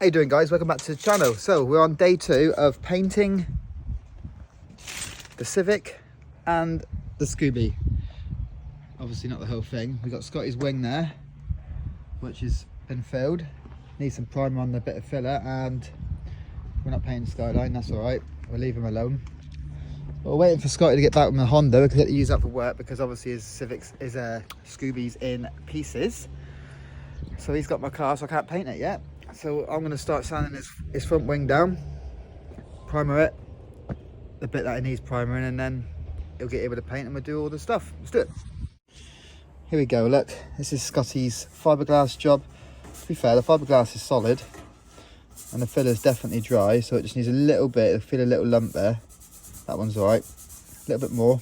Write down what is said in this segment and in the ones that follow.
How you doing, guys? Welcome back to the channel. So we're on day 2 of painting the Civic and the Scooby. Obviously not the whole thing. We've got Scotty's wing there, which has been filled. Needs some primer on the bit of filler, and we're not painting skyline, that's alright. We'll leave him alone. But we're waiting for Scotty to get back with the Honda. We can use that for work because obviously his Scooby's in pieces. So he's got my car, so I can't paint it yet. So I'm going to start sanding his front wing down, primer it, the bit that it needs primering, and then he'll get able to paint and we'll do all the stuff. Let's do it. Here we go, look, this is Scotty's fiberglass job. To be fair, the fiberglass is solid and the filler's definitely dry, so it just needs a little bit. I feel a little lump there. That one's alright, a little bit more,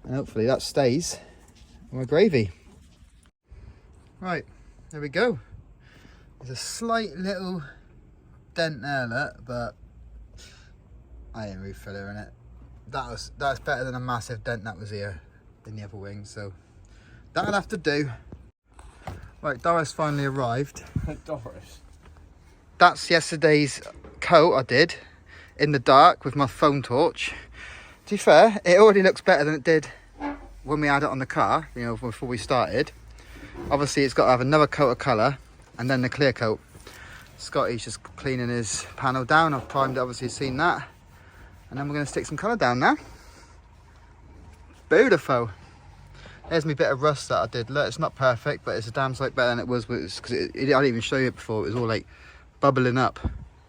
and hopefully that stays and we're gravy. Right, there we go. There's a slight little dent there, look, but I ain't refiller in it. That's better than a massive dent that was here in the other wing, so that'll have to do. Right, Doris finally arrived. Doris? That's yesterday's coat I did in the dark with my phone torch. To be fair, it already looks better than it did when we had it on the car, you know, before we started. Obviously it's got to have another coat of colour and then the clear coat. Scotty's just cleaning his panel down. I've primed it, obviously you've seen that. And then we're going to stick some colour down now. Beautiful. There's my bit of rust that I did. Look, it's not perfect, but it's a damn sight better than it was, because I didn't even show you it before. It was all like bubbling up.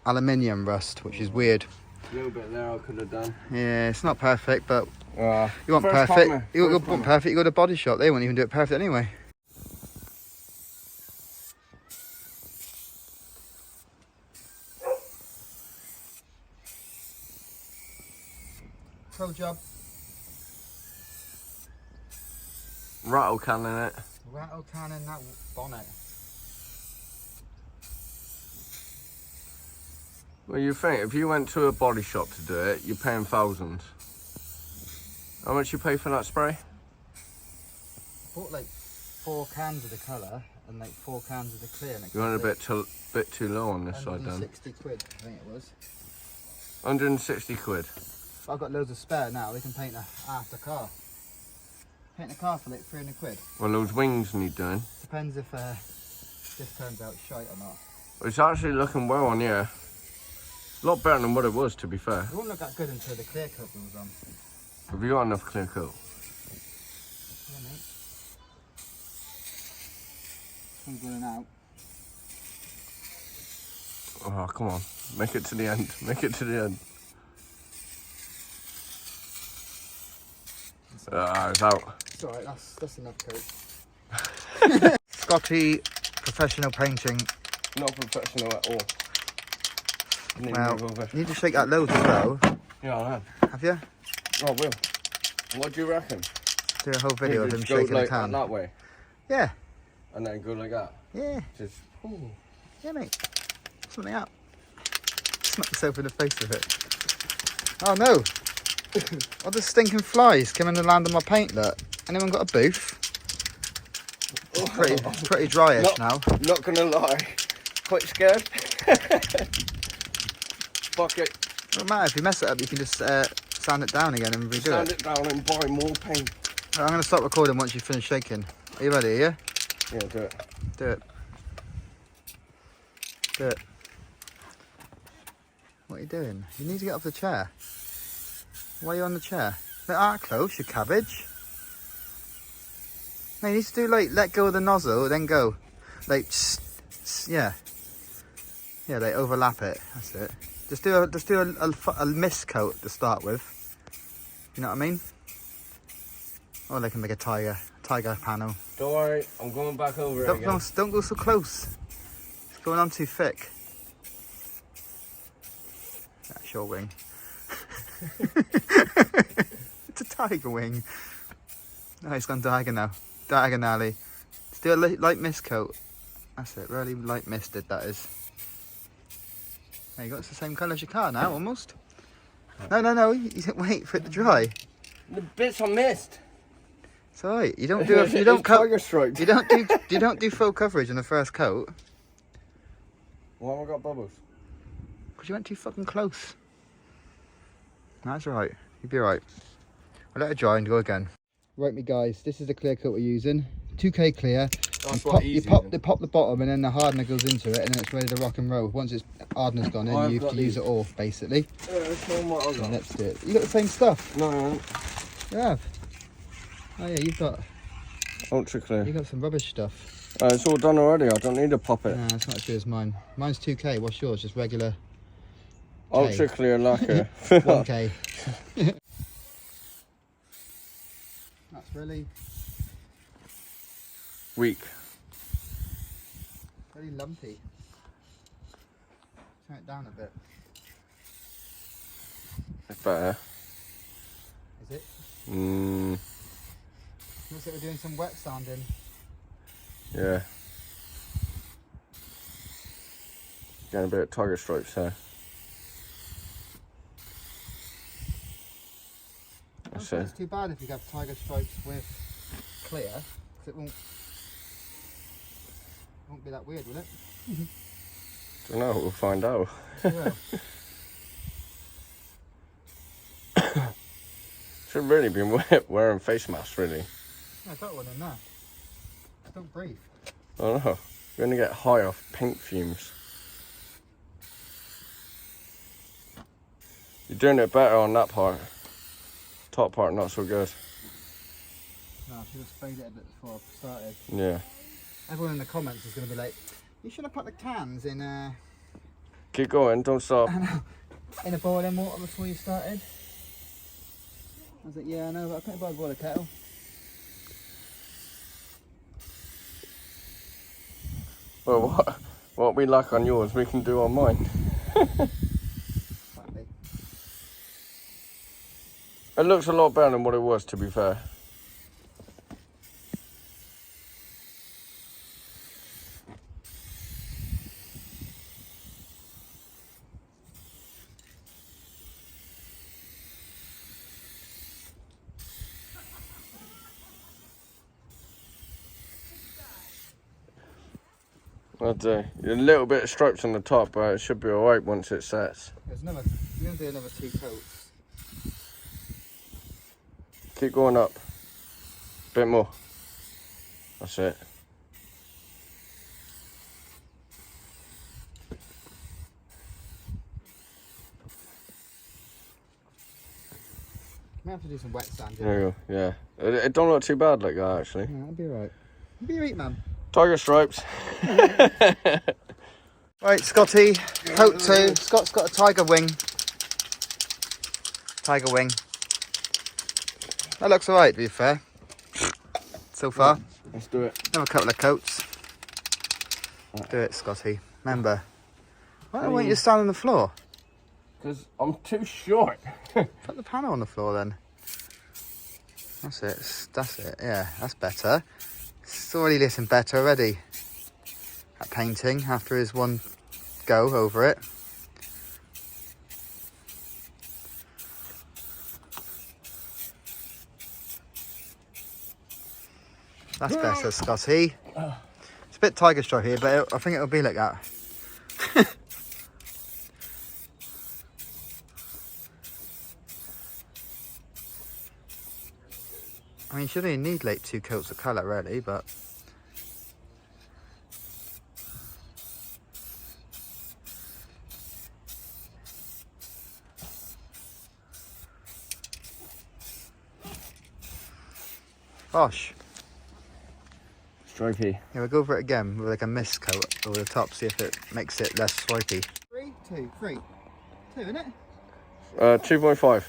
Aluminium rust, which is weird. A little bit there I could have done. Yeah, it's not perfect, but you want perfect. You want perfect, you go to Body Shop. They won't even do it perfect anyway. Pro job. Rattle can in it. Rattle can in that bonnet. Well, you think if you went to a body shop to do it, you're paying thousands. How much you pay for that spray? I bought like 4 cans of the colour and like 4 cans of the clear. You went a bit too low on this side then. 160 quid, I think it was. 160 quid. I've got loads of spare now. We can paint half the car. Paint the car for like 300 quid. Well, those wings need doing. Depends if this turns out shite or not. It's actually looking well on here. A lot better than what it was, to be fair. It won't look that good until the clear coat goes on. Have you got enough clear coat? Yeah, mate. I'm going out. Oh, come on. Make it to the end. Make it to the end. It's out. It's alright, that's enough coat. Scotty, professional painting. Not professional at all. Well, you need to shake that loads as well. Yeah, I have. Have you? Oh, I will. What do you reckon? Do a whole video of him just go shaking like the can. that way? Yeah. And then go like that? Yeah. Just, ooh. Yeah, mate. Something up. Smack yourself in the face with it. Oh no! All the stinking flies coming and land on my paint, look. Anyone got a booth? It's pretty dryish now. Not gonna lie. Quite scared. Fuck it. Doesn't matter, if you mess it up, you can just sand it down again and redo Sand it down and buy more paint. Right, I'm going to stop recording once you finish shaking. Are you ready, yeah? Yeah, do it. Do it. Do it. What are you doing? You need to get off the chair. Why are you on the chair? Look that close, you cabbage. No, you need to do like, let go of the nozzle, then go. Like, yeah. Yeah, they overlap it, that's it. Just do a mist coat to start with. You know what I mean? Or they can make a tiger panel. Don't worry, I'm going back over it again. Don't go so close. It's going on too thick. That's your wing. It's a tiger wing. No, it's gone diagonally. Just do a light mist coat. That's it, really light misted that is. There you go, it's the same colour as your car now, almost. No, you wait for it to dry. The bits I missed. It's alright. You don't do you don't tiger stripes. You don't do full coverage in the first coat. Why have I got bubbles? Because you went too fucking close. That's right. You'll be right. I'll let it dry and go again. Right, me guys, this is the clear coat we're using. 2K clear. That's what You pop the bottom and then the hardener goes into it and then it's ready to rock and roll. Once its hardener's gone in, you have to use it all, basically. Yeah, show them what I've got. Let's do it. You got the same stuff? No, I haven't. You have? Oh yeah, you've got... Ultra clear. You got some rubbish stuff. It's all done already. I don't need to pop it. No, it's not as good as mine. Mine's 2K. What's yours? Just regular K. Ultra clear lacquer. 1K. That's really Weak. lumpy. Turn it down a bit. It's better. Is it? Looks like we're doing some wet sanding. Yeah. Getting a bit of tiger stripes here. I don't think it's too bad if you have tiger stripes with clear, because it won't be that weird, will it? Don't know, we'll find out. Well, Should really be wearing face masks, really. I got one in there. Don't breathe. I don't know. You're gonna get high off paint fumes. You're doing it better on that part. Top part, not so good. No, I should have sprayed it a bit before I started. Yeah. Everyone in the comments is going to be like, you should have put the cans in Keep going, don't stop. in a boiling water before you started. I was like, yeah, I know, but I can't boil a kettle. Well, what we like on yours, we can do on mine. Exactly. It looks a lot better than what it was, to be fair. I'd say a little bit of stripes on the top, but it should be alright once it sets. We're going to do another 2 coats. Keep going up. Bit more. That's it. Might have to do some wet sanding. There you go, yeah. It don't look too bad like that, actually. Yeah, that'll be alright. It'll be alright, man. Tiger stripes. Right, Scotty, coat 2. Scott's got a tiger wing. Tiger wing. That looks alright, to be fair. So far. Let's do it. Another couple of coats. Do it, Scotty. Remember. Why don't you stand on the floor? Because I'm too short. Put the panel on the floor then. That's it. That's it. Yeah, that's better. It's already looking better already. At painting after his one go over it. That's better, Scotty. It's a bit tiger stripe here, but I think it'll be like that. I mean, you should only need like 2 coats of colour really, but... Bosh. Stripey. Yeah, we'll go over it again with like a mist coat over the top, see if it makes it less swipey. 3, 2, 3. 2, isn't it? 2.5.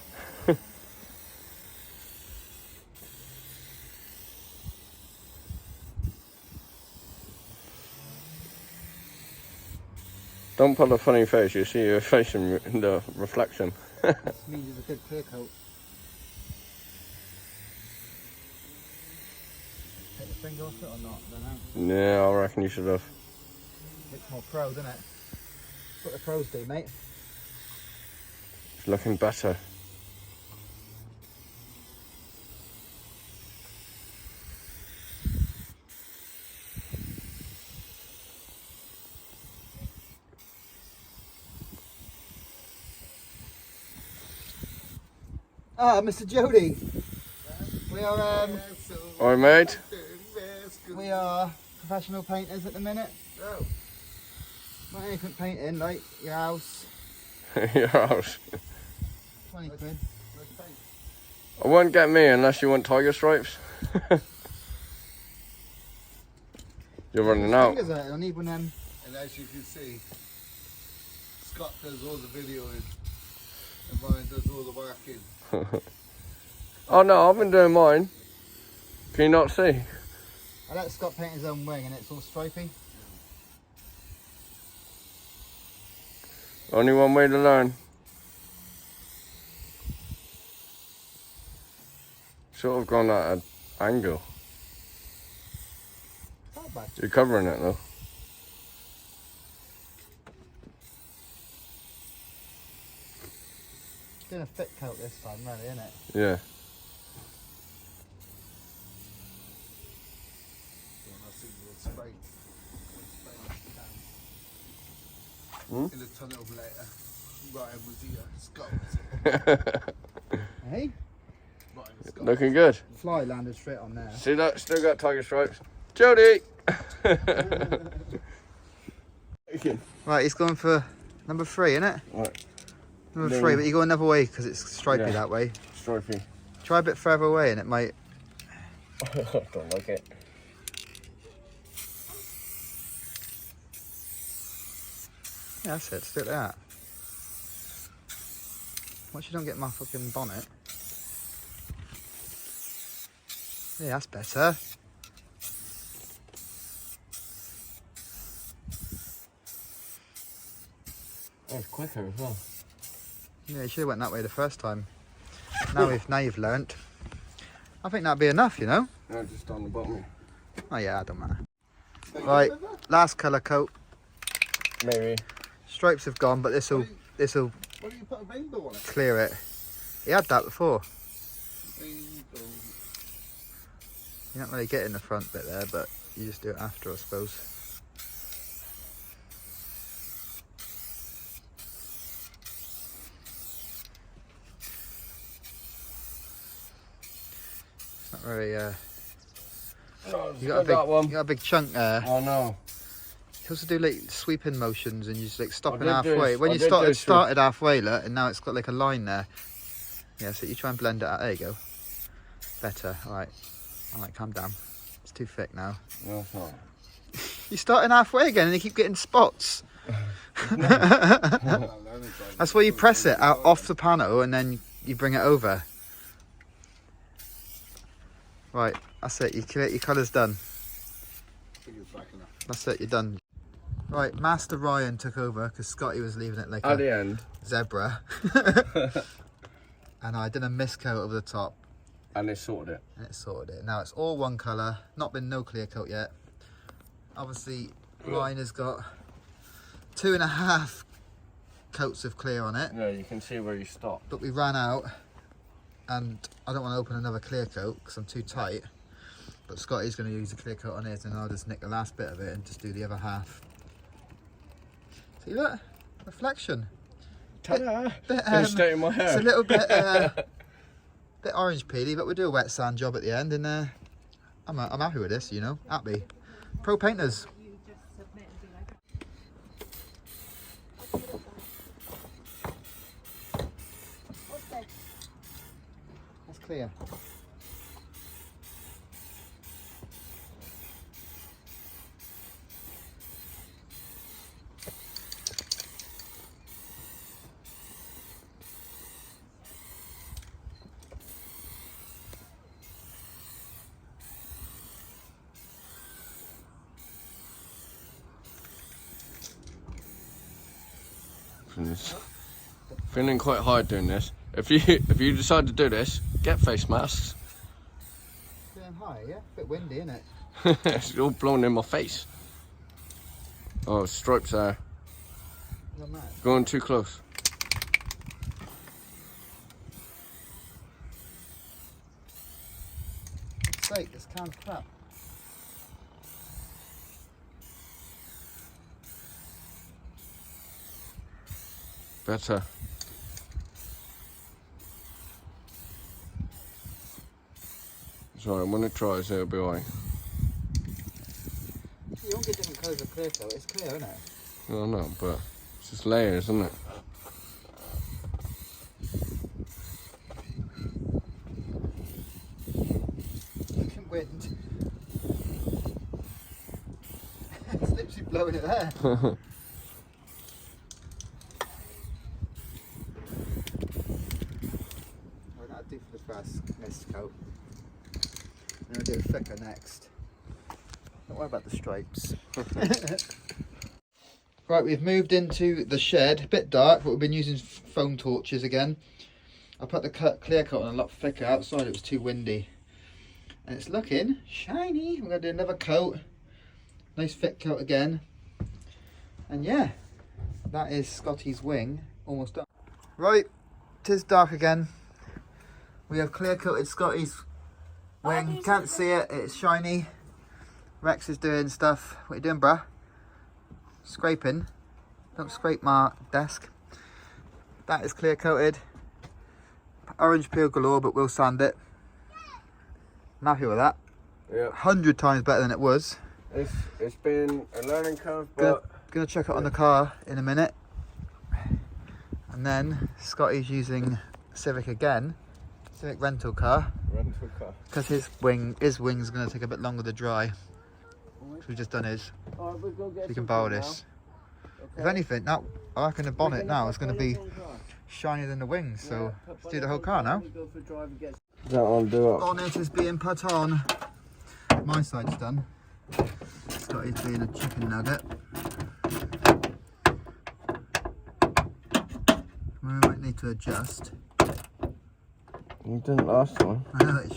Don't put a funny face, you see your face in the reflection. This means it's a good clear coat. Take the finger off it or not? I don't know. Yeah, I reckon you should have. Looks more pro, doesn't it? What the pros do, mate. It's looking better. Ah, Mr. Jody. We are Alright, mate. we are professional painters at the minute. No. Not anything painting, like your house. Your house. 20 quid. I won't get me unless you want tiger stripes. You're running out. Fingers out, I need one of them. And as you can see, Scott does all the videoing and Ryan does all the working. Oh no, I've been doing mine. Can you not see? I let Scott paint his own wing and it's all stripy. Only one way to learn. Sort of gone at an angle. Not bad. You're covering it though. Doing a thick coat this time, really, isn't it? Yeah. Hmm? In the tunnel later, Ryan was here, Scott. Hey? Ryan and Scott. Looking good. Fly landed straight on there. See that? Still got tiger stripes. Jody! Right, he's going for number 3, innit? Right. Number Then- 3, but you go another way because it's stripy Yeah. that way. Stripey. Try a bit further away and it might. Don't like it. Yeah, that's it. Just do it like that. Once you don't get my fucking bonnet. Yeah, that's better. Oh, it's quicker as well. Yeah, you should have went that way the first time. Now you've learnt. I think that'd be enough, you know. No, just on the bottom. Oh yeah, it don't matter. Right, last colour coat. Maybe. Stripes have gone, but this'll Why do you put a rainbow on it? clear it. He had that before. Rainbow. You don't really get in the front bit there, but you just do it after, I suppose. It's not very. You got a big chunk there. Oh no. You also do like sweeping motions, and you just like stopping did do halfway. s- When I you did do started halfway, look, and now it's got like a line there. Yeah, so you try and blend it out. There you go. Better. All right. Calm down. It's too thick now. No, it's not. You're starting halfway again, and you keep getting spots. That's why you press it out off the panel, and then you bring it over. Right. That's it. Your colour's done. That's it. You're done. Right. Master Ryan took over because Scotty was leaving it like At a the end. zebra. And I did a mist coat over the top. And they sorted it. And it sorted it. Now it's all one colour. Not been no clear coat yet. Obviously, Ryan has got 2.5 coats of clear on it. Yeah, you can see where you stop. But we ran out. And I don't want to open another clear coat because I'm too tight. But Scotty's going to use the clear coat on his, and I'll just nick the last bit of it and just do the other half. See that? Reflection. Ta-da! Bit, Gonna stay in my hair. It's a little bit bit orange peely, but we'll do a wet sand job at the end, and I'm happy with this, you know, happy. Pro painters. That's clear. Feeling quite hard doing this. If you decide to do this, get face masks. Feeling high, yeah? Bit windy, isn't it? It's all blown in my face. Oh, stripes there. Not mad. Going too close. Sake, this can's crap. Better. Sorry, when it dries, it'll be alright. You won't get different colours of clear coat. It's clear, isn't it? I don't know, but it's just layers, isn't it? Fucking wind. It's literally blowing it there. Well, that'll do for the first mist coat. Then we'll do it thicker next. Don't worry about the stripes. Right, we've moved into the shed. A bit dark, but we've been using phone torches again. I put the clear coat on a lot thicker. Outside it was too windy. And it's looking shiny. We're going to do another coat. Nice thick coat again. And yeah, that is Scotty's wing almost done. Right, it is dark again. We have clear coated Scotty's wing. Can't see it, it's shiny. Rex is doing stuff. What are you doing, bruh? Scraping. Don't scrape my desk. That is clear coated. Orange peel galore, but we'll sand it. I'm happy with that. Yeah. 100 times better than it was. It's been a learning curve, but Gonna check it on the car in a minute. And then Scotty's using Civic again. Civic rental car. Because his wing's gonna take a bit longer to dry. So we've just done his. Alright, we'll go get We can borrow this. Okay. If anything, now I reckon the bonnet now is gonna be shinier than the wings. So let's do the whole car now. Don't want to do it. Bonnet is being put on. My side's done. Scotty's being a chicken nugget. We might need to adjust. You didn't last time. I know it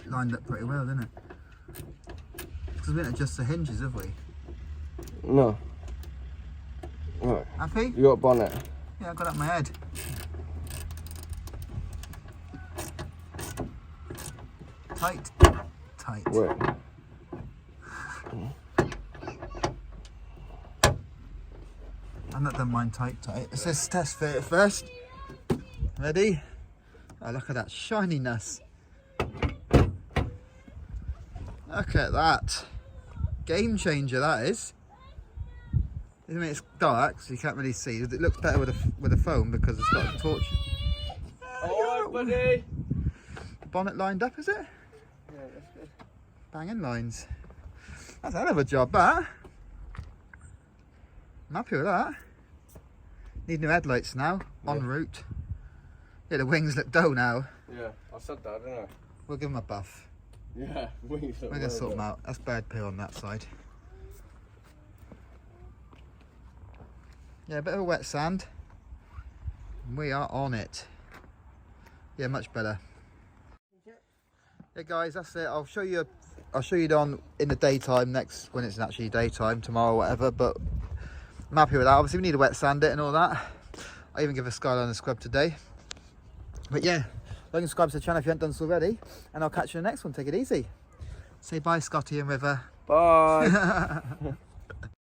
lined up pretty well, didn't it? Because we didn't adjust the hinges, have we? No. Right. Happy? You got bonnet. Yeah, I got it in my head. Tight. Tight. Wait. I've not done mine tight. It says test fit it first. Ready? Oh, look at that shininess. Look at that. Game changer, that is. I mean, it's dark, so you can't really see. It looks better with a phone because it's got a torch. Alright, buddy. Bonnet lined up, is it? Yeah, that's good. Banging lines. That's a hell of a job, that. I'm happy with that. Need new headlights now, en route. Yeah, the wings look dull now. Yeah, I said that, didn't I? We'll give them a buff. Yeah, wings look We're going to sort them out. That's bird poo on that side. Yeah, a bit of a wet sand. We are on it. Yeah, much better. Yeah, guys, that's it. I'll show you it on in the daytime next, when it's actually daytime, tomorrow or whatever, but I'm happy with that. Obviously, we need to wet sand it and all that. I even give a skyline a scrub today. But yeah, like and subscribe to the channel if you haven't done so already, and I'll catch you in the next one. Take it easy. Say bye, Scotty and River. Bye.